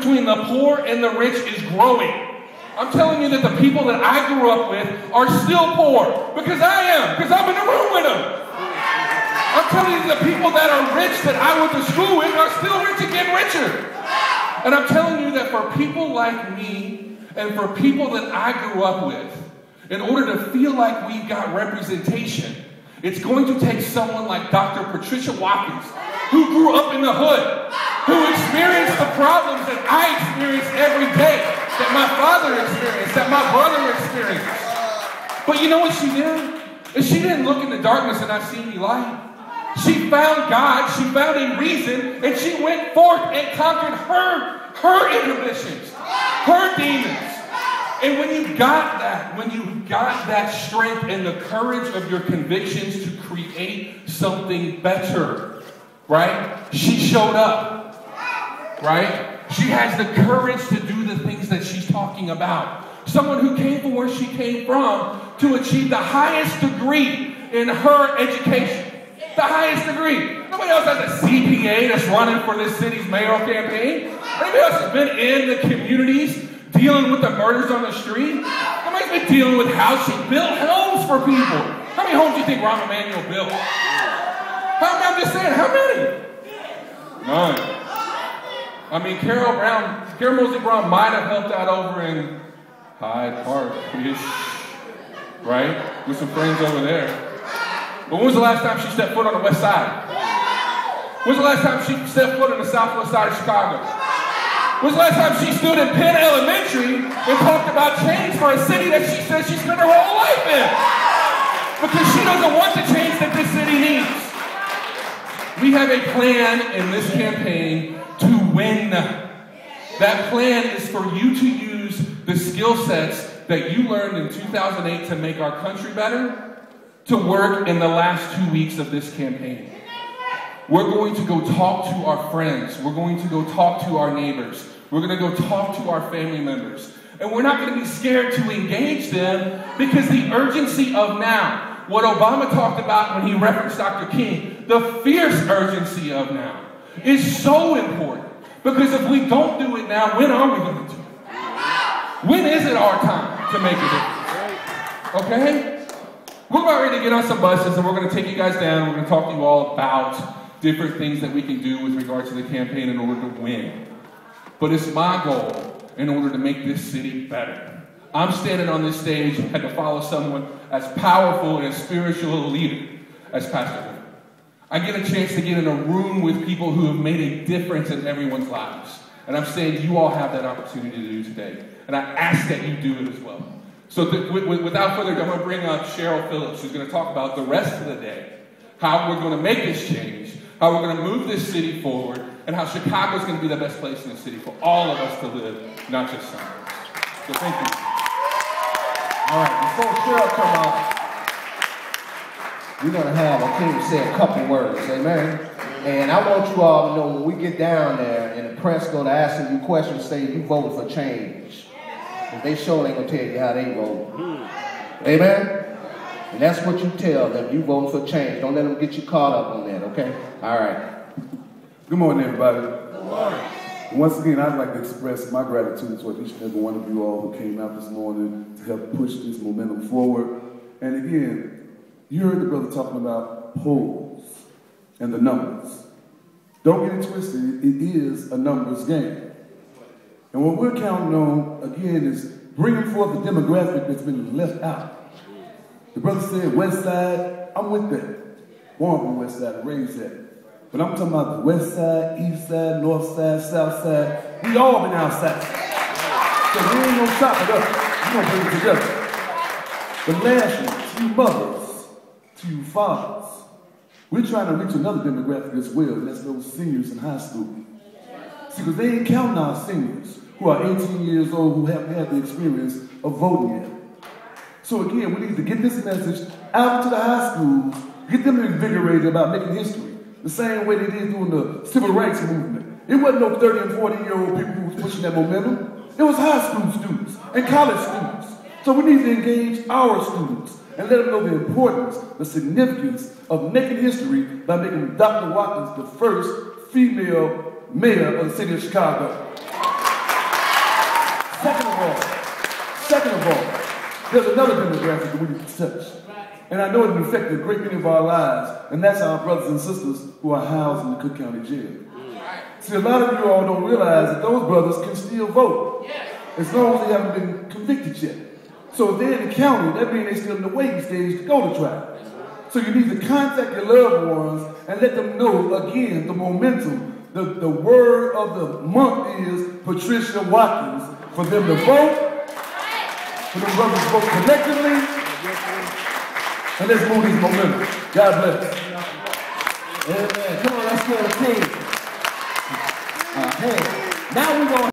between the poor and the rich is growing. I'm telling you that the people that I grew up with are still poor. Because I am. Because I'm in the room with them. I'm telling you the people that are rich that I went to school with are still rich and getting richer. And I'm telling you that for people like me and for people that I grew up with, in order to feel like we've got representation, it's going to take someone like Dr. Patricia Watkins, who grew up in the hood, who experienced the problems that I experience every day, that my father experienced, that my brother experienced. But you know what she did? Is she didn't look in the darkness and not see any light. She found God, she found a reason, and she went forth and conquered her inhibitions, her demons. And when you got that strength and the courage of your convictions to create something better, right? She showed up, right? She has the courage to do the things that she's talking about. Someone who came from where she came from to achieve the highest degree in her education. The highest degree. Nobody else has a CPA that's running for this city's mayoral campaign. Nobody else has been in the communities dealing with the murders on the street. Nobody's been dealing with how she built homes for people. How many homes do you think Rahm Emanuel built? I'm just saying, how many? None. I mean, Carol Mosley Brown might have helped out over in Hyde Park-ish, right? With some friends over there. But when was the last time she stepped foot on the west side? When was the last time she stepped foot on the southwest side of Chicago? When was the last time she stood in Penn Elementary and talked about change for a city that she says she spent her whole life in? Because she doesn't want the change that this city needs. We have a plan in this campaign to win. That plan is for you to use the skill sets that you learned in 2008 to make our country better, to work in the last 2 weeks of this campaign. We're going to go talk to our friends. We're going to go talk to our neighbors. We're going to go talk to our family members. And we're not going to be scared to engage them because the urgency of now, what Obama talked about when he referenced Dr. King, the fierce urgency of now is so important. Because if we don't do it now, when are we going to do it? When is it our time to make a difference? Okay? We're about ready to get on some buses and we're going to take you guys down. We're going to talk to you all about different things that we can do with regard to the campaign in order to win. But it's my goal in order to make this city better. I'm standing on this stage and had to follow someone as powerful and as spiritual a leader as Pastor Hood. I get a chance to get in a room with people who have made a difference in everyone's lives. And I'm saying you all have that opportunity to do today. And I ask that you do it as well. So without further ado, I'm going to bring up Cheryl Phillips, who's going to talk about the rest of the day, how we're going to make this change, how we're going to move this city forward, and how Chicago's going to be the best place in the city for all of us to live, not just some of us. So thank you. All right, before Cheryl come out, we're going to have a team say a couple words, amen? And I want you all to know when we get down there and the press go to asking you questions, say you voted for change. And they sure ain't going to tell you how they vote. Amen? And that's what you tell them. You vote for change. Don't let them get you caught up on that, okay? All right. Good morning, everybody. Good morning. Once again, I'd like to express my gratitude toward each and every one of you all who came out this morning to help push this momentum forward. And again, you heard the brother talking about polls and the numbers. Don't get it twisted. It is a numbers game. And what we're counting on, again, is bringing forth the demographic that's been left out. The brother said West Side. I'm with that. Born from West Side, raised that. But I'm talking about the West Side, East Side, North Side, South Side. We all been outside. So we ain't gonna stop it up. We're gonna bring it together. But lastly, to you mothers, to you fathers, we're trying to reach another demographic as well, and that's those seniors in high school. See, because they ain't counting our seniors who are 18 years old who haven't had the experience of voting yet. So again, we need to get this message out to the high schools, get them invigorated about making history, the same way they did during the civil rights movement. It wasn't no 30 and 40-year-old people who was pushing that momentum. It was high school students and college students. So we need to engage our students and let them know the importance, the significance of making history by making Dr. Watkins the first female mayor of the city of Chicago. Second of all, there's another demographic that we need to touch. And I know it affected a great many of our lives, and that's our brothers and sisters who are housed in the Cook County Jail. See, a lot of you all don't realize that those brothers can still vote, as long as they haven't been convicted yet. So if they're in the county, that means they're still in the waiting stage to go to trial. So you need to contact your loved ones and let them know, again, the momentum. The word of the month is Patricia, Watkins, for them to vote, for them brothers to vote collectively, and let's move this momentum. God bless. Amen. Come on, let's go to the team. Hey, now we're going to